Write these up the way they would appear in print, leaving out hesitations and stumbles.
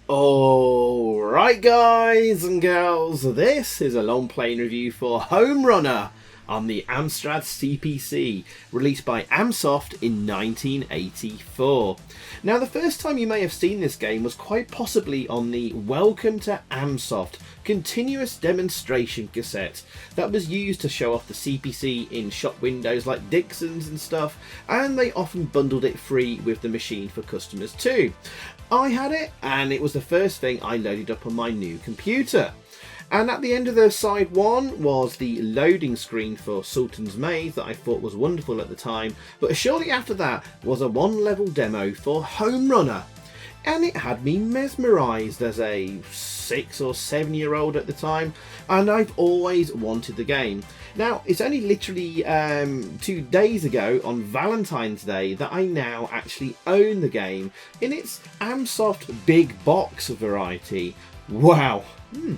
Alright guys and girls, this is a long playing review for Homerunner on the Amstrad CPC, released by Amsoft in 1984. Now the first time you may have seen this game was quite possibly on the Welcome to Amsoft continuous demonstration cassette that was used to show off the CPC in shop windows like Dixon's and stuff, and they often bundled it free with the machine for customers too. I had it, and it was the first thing I loaded up on my new computer. And at the end of the side one was the loading screen for Sultan's Maze that I thought was wonderful at the time, but shortly after that was a one-level demo for Homerunner. And it had me mesmerised as a 6 or 7 year old at the time, and I've always wanted the game. Now it's only literally 2 days ago on Valentine's Day that I now actually own the game in its Amsoft big box variety. Wow,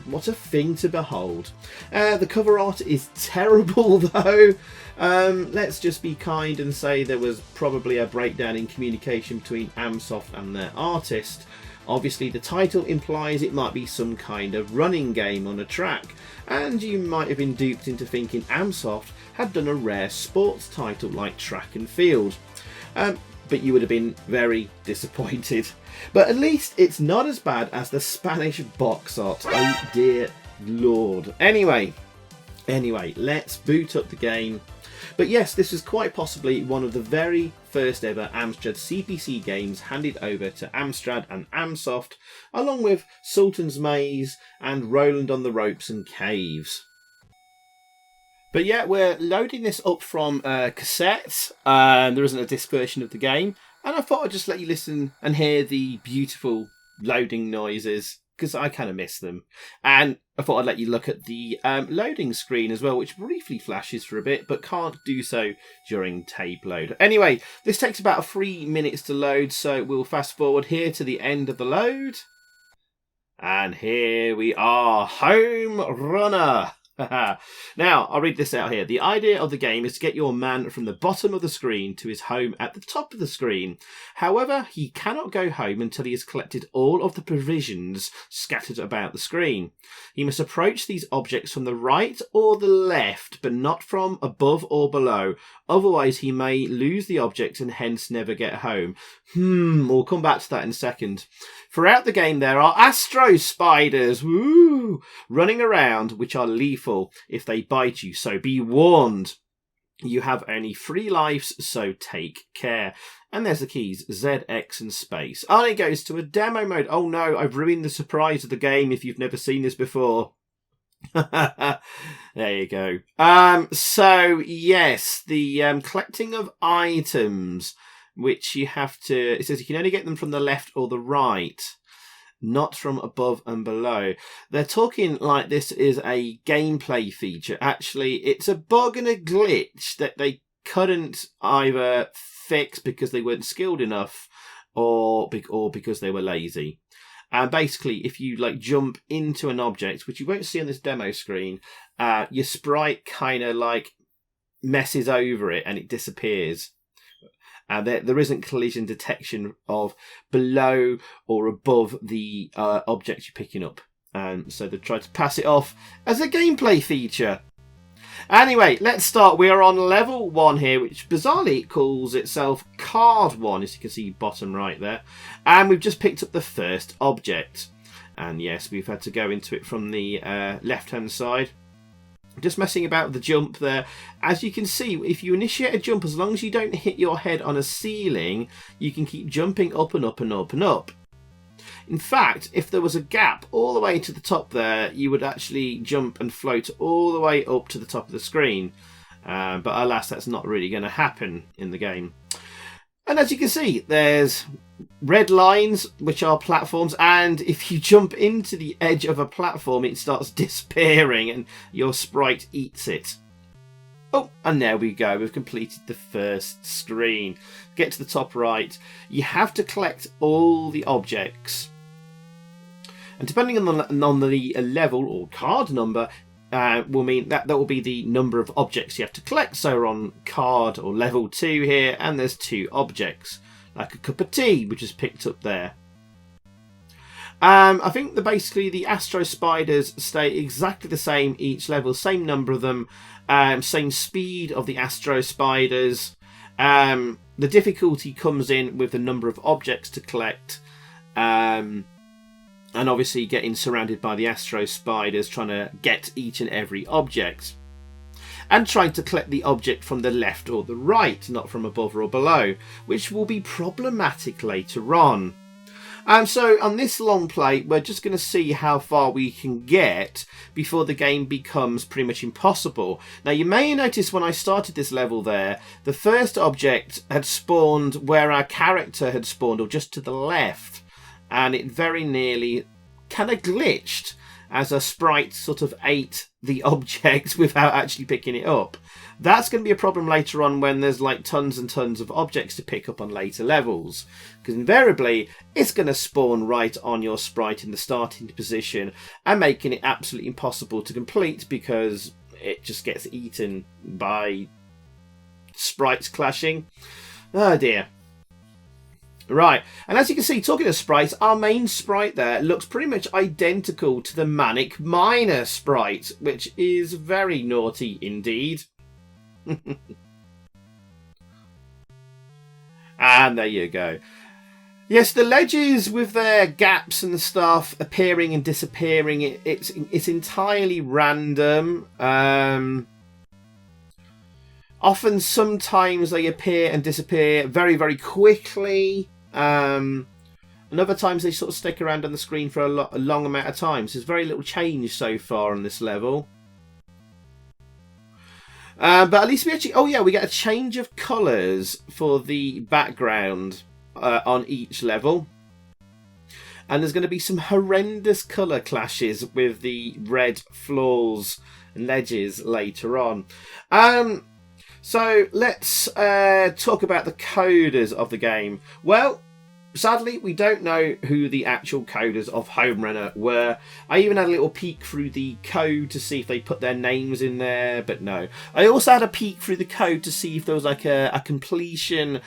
what a thing to behold. The cover art is terrible though. Let's just be kind and say there was probably a breakdown in communication between Amsoft and their artist. Obviously the title implies it might be some kind of running game on a track, and you might have been duped into thinking Amsoft had done a rare sports title like Track and Field. But you would have been very disappointed. But at least it's not as bad as the Spanish box art. Oh dear lord. Anyway, let's boot up the game. But yes, this is quite possibly one of the very first ever Amstrad CPC games handed over to Amstrad and Amsoft, along with Sultan's Maze and Roland on the Ropes and Caves. But yeah, we're loading this up from cassette. There isn't a disc version of the game, and I thought I'd just let you listen and hear the beautiful loading noises, because I kind of miss them. And I thought I'd let you look at the loading screen as well, which briefly flashes for a bit, but can't do so during tape load. Anyway, this takes about 3 minutes to load, so we'll fast forward here to the end of the load. And here we are, Homerunner. Now, I'll read this out here. The idea of the game is to get your man from the bottom of the screen to his home at the top of the screen. However, he cannot go home until he has collected all of the provisions scattered about the screen. He must approach these objects from the right or the left, but not from above or below. Otherwise, he may lose the objects and hence never get home. We'll come back to that in a second. Throughout the game, there are ASTRO SPIDERS, running around, which are lethal if they bite you, so be warned. You have only 3 lives, so take care. And there's the keys, Z, X and space. And it goes to a demo mode. Oh no, I've ruined the surprise of the game if you've never seen this before. There you go. So yes, the collecting of items, which you have to, it says you can only get them from the left or the right, not from above and below. They're talking like this is a gameplay feature. Actually, it's a bug and a glitch that they couldn't either fix because they weren't skilled enough or because they were lazy. And basically, if you jump into an object, which you won't see on this demo screen, your sprite kind of messes over it and it disappears. There isn't collision detection of below or above the object you're picking up. So they tried to pass it off as a gameplay feature. Anyway, let's start. We are on level 1 here, which bizarrely calls itself Card 1, as you can see bottom right there. And we've just picked up the first object. And yes, we've had to go into it from the left-hand side. Just messing about with the jump there. As you can see, if you initiate a jump, as long as you don't hit your head on a ceiling, you can keep jumping up and up and up and up. In fact, if there was a gap all the way to the top there, you would actually jump and float all the way up to the top of the screen. But alas, that's not really going to happen in the game. And as you can see, there's red lines, which are platforms, and if you jump into the edge of a platform, it starts disappearing and your sprite eats it. Oh, and there we go. We've completed the first screen. Get to the top right. You have to collect all the objects. And depending on the level or card number, will mean that will be the number of objects you have to collect. So we're on card or level 2 here, and there's 2 objects, like a cup of tea, which is picked up there. I think basically the Astro Spiders stay exactly the same each level, same number of them, same speed of the Astro Spiders. The difficulty comes in with the number of objects to collect, and obviously getting surrounded by the Astro Spiders, trying to get each and every object. And trying to collect the object from the left or the right, not from above or below, which will be problematic later on. So on this long play, we're just going to see how far we can get before the game becomes pretty much impossible. Now, you may notice when I started this level there, the first object had spawned where our character had spawned, or just to the left. And it very nearly kind of glitched as a sprite sort of ate the object without actually picking it up. That's going to be a problem later on when there's like tons and tons of objects to pick up on later levels, because invariably it's going to spawn right on your sprite in the starting position and making it absolutely impossible to complete because it just gets eaten by sprites clashing. Oh dear. Right, and as you can see, talking of sprites, our main sprite there looks pretty much identical to the Manic Miner sprite, which is very naughty indeed. And there you go. Yes, the ledges with their gaps and stuff appearing and disappearing, it's entirely random. Often, sometimes they appear and disappear very, very quickly. And other times they sort of stick around on the screen for a long amount of time. So there's very little change so far on this level. But at least we actually... Oh yeah, we get a change of colours for the background on each level. And there's going to be some horrendous colour clashes with the red floors and ledges later on. So let's talk about the coders of the game. Well, sadly, we don't know who the actual coders of Homerunner were. I even had a little peek through the code to see if they put their names in there, but no. I also had a peek through the code to see if there was like a completion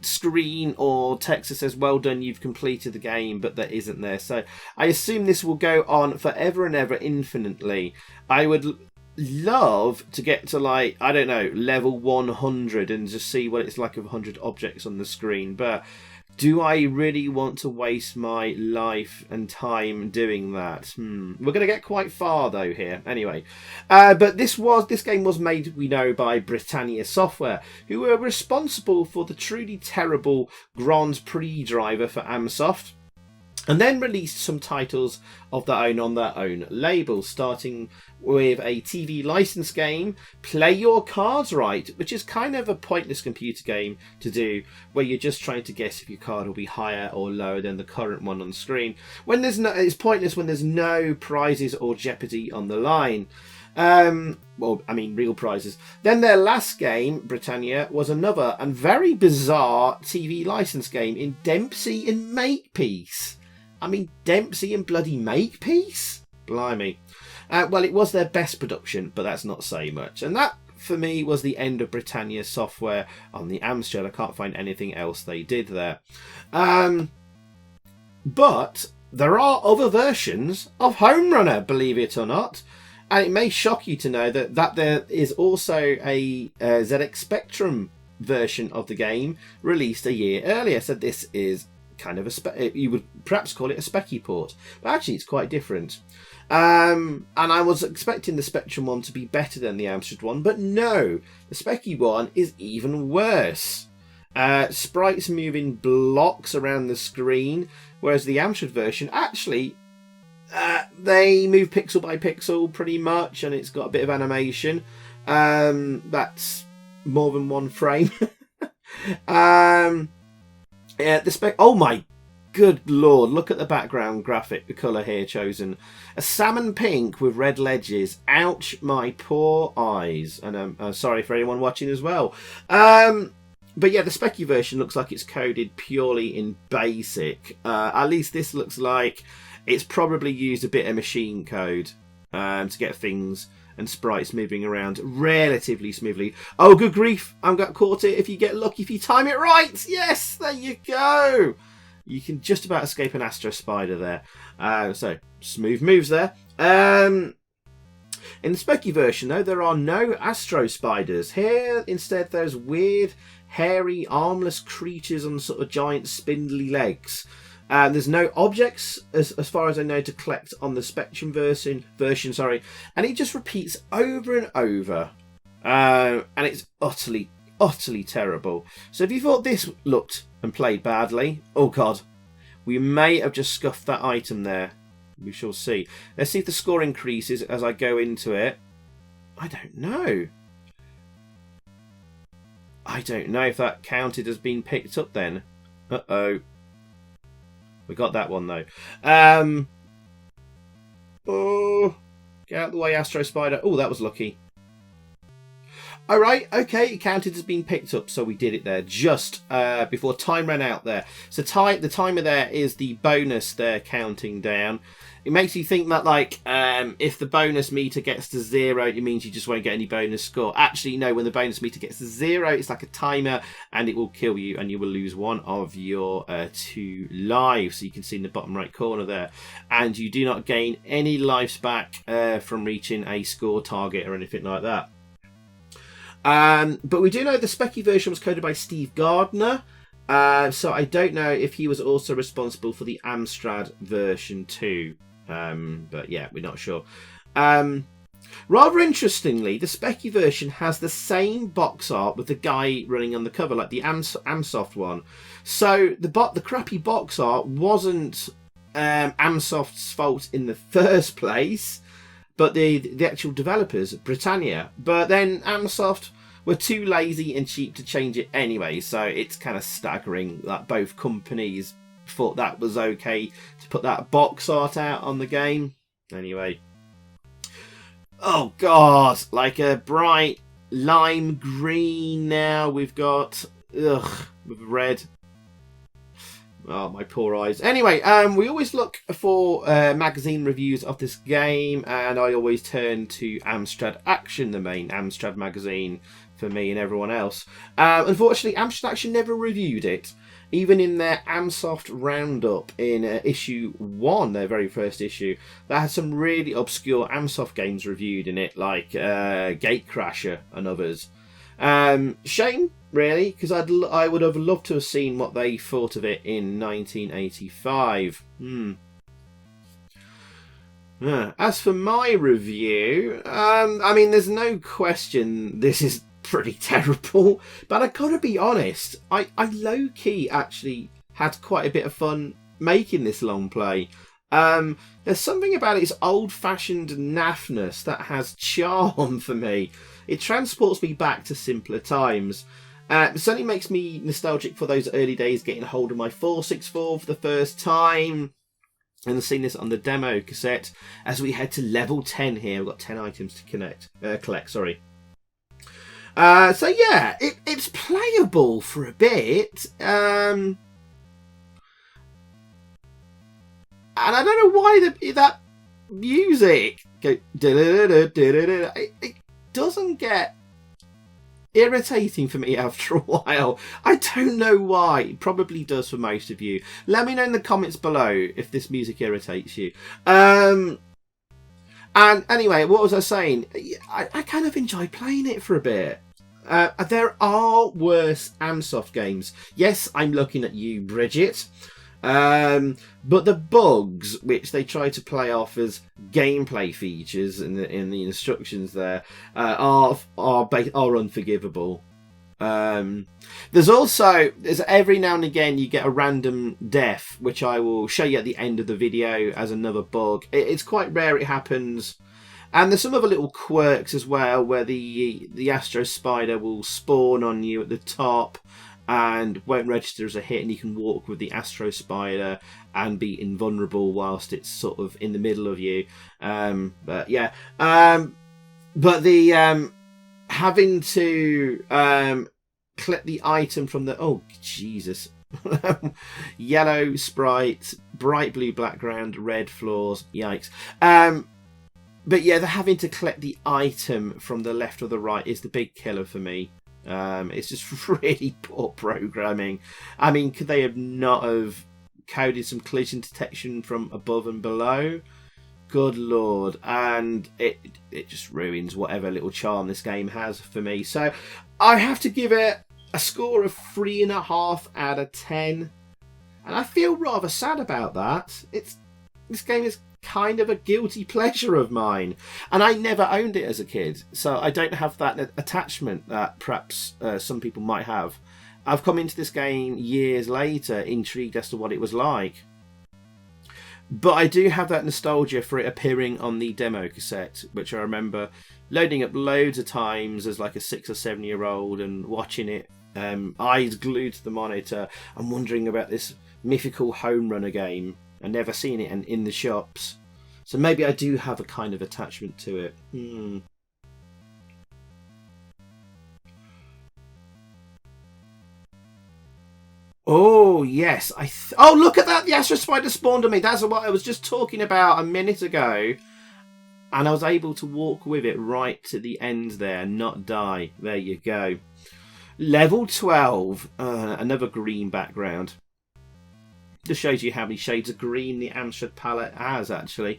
screen or text that says, well done, you've completed the game, but there isn't there. So I assume this will go on forever and ever infinitely. I would love to get to, like, I don't know, level 100 and just see what it's like with 100 objects on the screen, but do I really want to waste my life and time doing that? We're going to get quite far though here. Anyway, but this game was made, we know, by Britannia Software, who were responsible for the truly terrible Grand Prix driver for Amsoft, and then released some titles of their own on their own label, starting with a TV license game, Play Your Cards Right, which is kind of a pointless computer game to do, where you're just trying to guess if your card will be higher or lower than the current one on screen. When there's no, it's pointless when there's no prizes or jeopardy on the line. Well, I mean, real prizes. Then their last game, Britannia, was another and very bizarre TV license game in Dempsey and Makepeace. I mean, Dempsey and bloody Makepeace? Blimey. Well, it was their best production, but that's not saying much. And that, for me, was the end of Britannia Software on the Amstrad. I can't find anything else they did there. But there are other versions of Homerunner, believe it or not. And it may shock you to know that there is also a ZX Spectrum version of the game released a year earlier. So this is kind of you would perhaps call it a specky port, but actually it's quite different. And I was expecting the Spectrum one to be better than the Amstrad one, but no, the specky one is even worse. Sprites move in blocks around the screen, whereas the Amstrad version actually they move pixel by pixel pretty much, and it's got a bit of animation. That's more than one frame. Yeah, oh my good lord, look at the background graphic, the colour here chosen. A salmon pink with red ledges. Ouch, my poor eyes. And I'm sorry for anyone watching as well. But yeah, the specky version looks like it's coded purely in BASIC. At least this looks like it's probably used a bit of machine code to get things and sprites moving around relatively smoothly. Oh, good grief, I've got caught it. If you get lucky, if you time it right. Yes, there you go. You can just about escape an Astro Spider there. So, smooth moves there. In the Specky version, though, there are no Astro Spiders. Here, instead, there's weird, hairy, armless creatures on sort of giant, spindly legs. There's no objects, as far as I know, to collect on the Spectrum version. And it just repeats over and over. And it's utterly terrible. So if you thought this looked and played badly, oh god, we may have just scuffed that item there. We shall see. Let's see if the score increases as I go into it. I don't know. I don't know if that counted as being picked up then. Uh-oh. We got that one though. Oh, get out of the way, Astro Spider. Oh, that was lucky. Alright, okay, it counted as being picked up, so we did it there just before time ran out there. So the timer there is the bonus there counting down. It makes you think that, like, if the bonus meter gets to 0, it means you just won't get any bonus score. Actually, no, when the bonus meter gets to 0, it's like a timer, and it will kill you, and you will lose one of your 2 lives. So you can see in the bottom right corner there. And you do not gain any lives back from reaching a score target or anything like that. But we do know the Specky version was coded by Steve Gardner. So I don't know if he was also responsible for the Amstrad version too. But yeah, we're not sure. Rather interestingly, the Specky version has the same box art with the guy running on the cover, like the Amsoft one. So the crappy box art wasn't Amsoft's fault in the first place, but the actual developers, Britannia. But then Amsoft were too lazy and cheap to change it anyway, so it's kind of staggering that both companies thought that was okay to put that box art out on the game. Anyway. Oh god, like a bright lime green now we've got. Ugh, with red. Oh, my poor eyes. Anyway, we always look for magazine reviews of this game, and I always turn to Amstrad Action, the main Amstrad magazine, for me and everyone else. Unfortunately, Amstrad Action never reviewed it. Even in their Amsoft roundup in issue 1, their very first issue, they had some really obscure Amsoft games reviewed in it, like Gatecrasher and others. Shame, really, because I would have loved to have seen what they thought of it in 1985. As for my review, I mean, there's no question this is pretty terrible, but I gotta be honest, I low-key actually had quite a bit of fun making this long play. There's something about its old-fashioned naffness that has charm for me. It transports me back to simpler times. It certainly makes me nostalgic for those early days getting hold of my 464 for the first time. And seeing this on the demo cassette as we head to level 10 here. We've got 10 items to collect. So yeah, it's playable for a bit. And I don't know why that music go it doesn't get irritating for me after a while. I don't know why. It probably does for most of you. Let me know in the comments below if this music irritates you. And anyway, what was I saying? I kind of enjoy playing it for a bit. There are worse Amsoft games. Yes, I'm looking at you, Bridget. But the bugs which they try to play off as gameplay features in the instructions there are unforgivable. There's every now and again you get a random death, which I will show you at the end of the video as another bug. It's quite rare it happens. And there's some other little quirks as well, where the Astro Spider will spawn on you at the top and won't register as a hit, and you can walk with the Astro Spider and be invulnerable whilst it's sort of in the middle of you. But yeah, but the having to collect the item from the yellow sprite, bright blue background, red floors. Yikes. But yeah, the having to collect the item from the left or the right is the big killer for me. It's just really poor programming. I mean, could they have not have coded some collision detection from above and below. Good lord. And it just ruins whatever little charm this game has for me. So I have to give it a score of 3.5 out of 10. And I feel rather sad about that. This game is kind of a guilty pleasure of mine. And I never owned it as a kid. So I don't have that attachment that perhaps some people might have. I've come into this game years later, intrigued as to what it was like. But I do have that nostalgia for it appearing on the demo cassette, which I remember loading up loads of times as like a 6 or 7 year old and watching it, eyes glued to the monitor and wondering about this mythical Homerunner game and never seen it in the shops. So maybe I do have a kind of attachment to it. Oh, yes. Oh, look at that. The Astro Spider spawned on me. That's what I was just talking about a minute ago. And I was able to walk with it right to the end there and not die. There you go. Level 12. Another green background. Just shows you how many shades of green the Amstrad palette has, actually.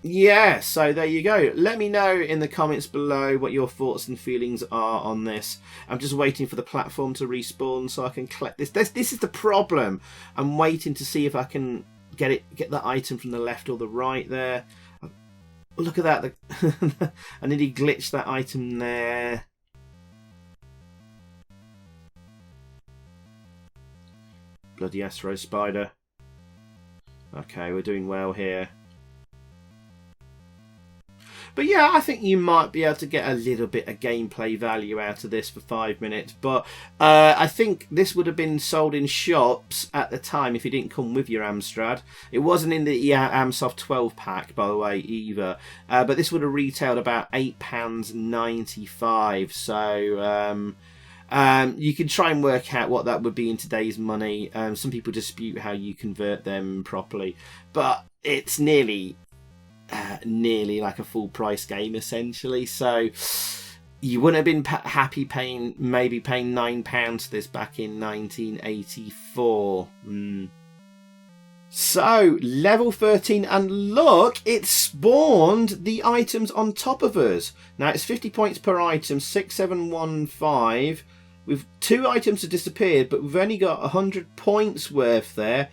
Yeah, so there you go. Let me know in the comments below what your thoughts and feelings are on this. I'm just waiting for the platform to respawn so I can collect this. This is the problem. I'm waiting to see if I can get the item from the left or the right there. Look at that. I nearly glitched that item there. Bloody Astro Spider. Okay, we're doing well here. But yeah, I think you might be able to get a little bit of gameplay value out of this for 5 minutes. But I think this would have been sold in shops at the time if it didn't come with your Amstrad. It wasn't in the Amsoft 12 pack, by the way, either. But this would have retailed about £8.95. So you can try and work out what that would be in today's money. Some people dispute how you convert them properly. But it's nearly like a full price game essentially, so you wouldn't have been happy paying £9 for this back in 1984. So level 13, and look, it spawned the items on top of us. Now it's 50 points per item, 6715. We've 2 items have disappeared, but we've only got 100 points worth there.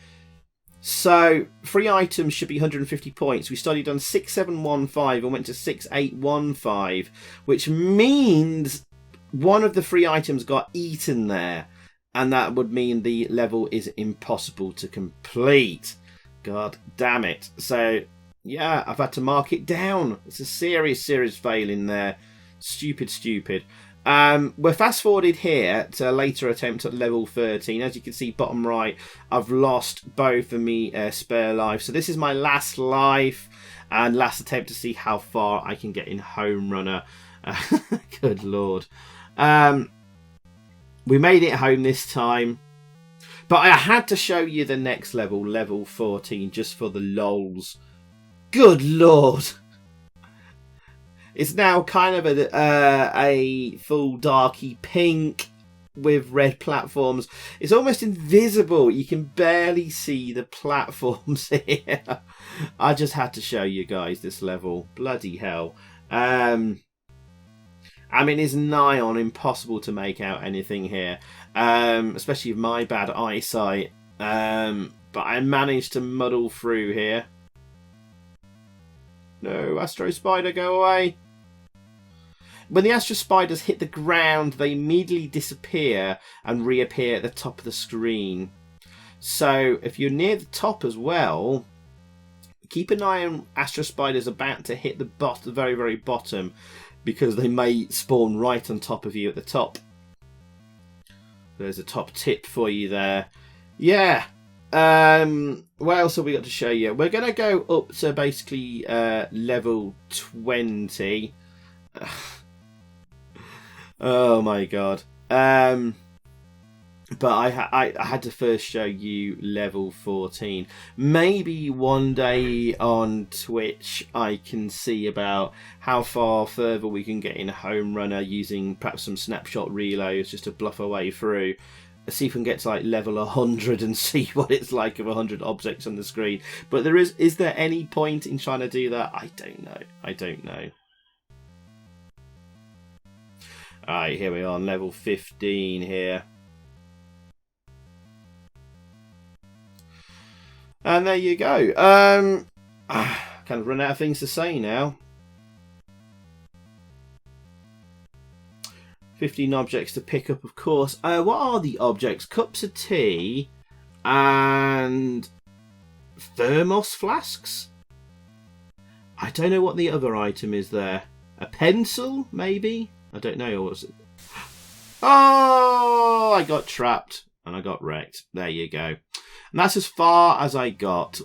So 3 items should be 150 points. We started on 6715 and went to 6815, which means one of the 3 items got eaten there, and that would mean the level is impossible to complete. God damn it. So yeah, I've had to mark it down. It's a serious fail in there. Stupid. We're fast forwarded here to a later attempt at level 13. As you can see, bottom right, I've lost both of me spare life. So this is my last life and last attempt to see how far I can get in Homerunner. Good lord. We made it home this time. But I had to show you the next level, level 14, just for the lols. Good lord. It's now kind of a full darky pink with red platforms. It's almost invisible. You can barely see the platforms here. I just had to show you guys this level. Bloody hell. I mean, it's nigh on impossible to make out anything here. Especially with my bad eyesight. But I managed to muddle through here. No, Astro Spider, go away. When the Astro Spiders hit the ground, they immediately disappear and reappear at the top of the screen. So if you're near the top as well, keep an eye on Astro Spiders about to hit the very, very bottom, because they may spawn right on top of you at the top. There's a top tip for you there. Yeah. What else have we got to show you? We're going to go up to basically level 20. Oh my god. But I had to first show you level 14. Maybe one day on Twitch I can see about how far further we can get in Homerunner using perhaps some snapshot reloads just to bluff our way through. see if we can get to like level 100 and see what it's like of 100 objects on the screen. But is there any point in trying to do that? I don't know. Alright, here we are on level 15 here. And there you go. Kind of run out of things to say now. 15 objects to pick up, of course. What are the objects? Cups of tea and thermos flasks? I don't know what the other item is there. A pencil, maybe? I don't know. Or was it? Oh, I got trapped and I got wrecked. There you go. And that's as far as I got.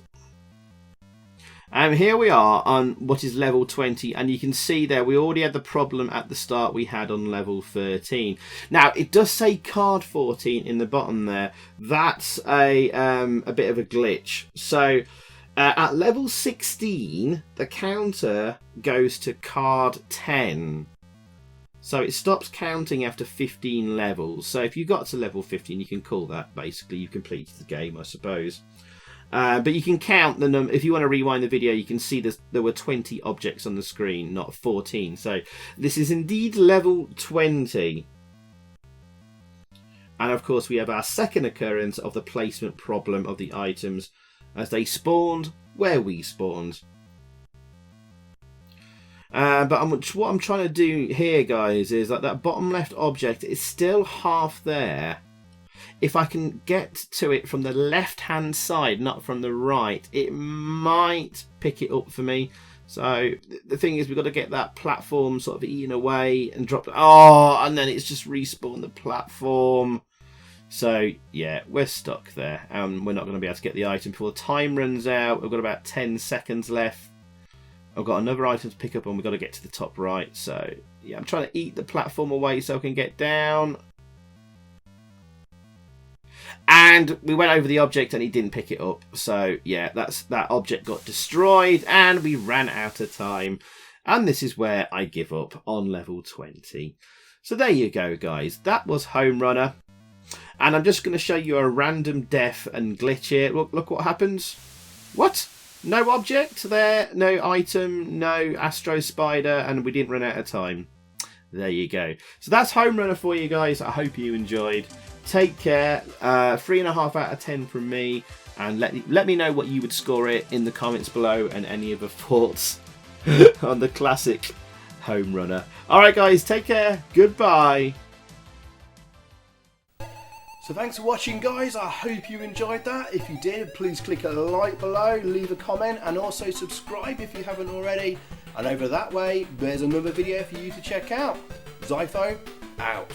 And here we are on what is level 20, and you can see there we already had the problem at the start we had on level 13. Now it does say card 14 in the bottom there. That's a bit of a glitch. So at level 16 the counter goes to card 10. So it stops counting after 15 levels. So if you got to level 15, you can call that basically you completed the game, I suppose. But you can count the number. If you want to rewind the video, you can see there were 20 objects on the screen, not 14. So this is indeed level 20. And of course, we have our second occurrence of the placement problem of the items as they spawned where we spawned. But what I'm trying to do here, guys, is like that bottom left object is still half there. If I can get to it from the left-hand side, not from the right, it might pick it up for me. So the thing is, we've got to get that platform sort of eaten away and dropped. Oh, and then it's just respawned the platform. So yeah, we're stuck there, and we're not going to be able to get the item before the time runs out. We've got about 10 seconds left. I've got another item to pick up, and we've got to get to the top right. So yeah, I'm trying to eat the platform away so I can get down. And we went over the object and he didn't pick it up. So yeah, that object got destroyed and we ran out of time. And this is where I give up on level 20. So there you go, guys. That was Homerunner. And I'm just going to show you a random death and glitch here. Look what happens. What? No object there, no item, no Astro Spider, and we didn't run out of time. There you go. So that's Homerunner for you guys. I hope you enjoyed. Take care. 3.5 out of 10 from me, and let me know what you would score it in the comments below, and any other thoughts on the classic Homerunner. Alright guys, take care. Goodbye. So thanks for watching, guys. I hope you enjoyed that. If you did, please click a like below, leave a comment, and also subscribe if you haven't already. And over that way, there's another video for you to check out. Zypho out.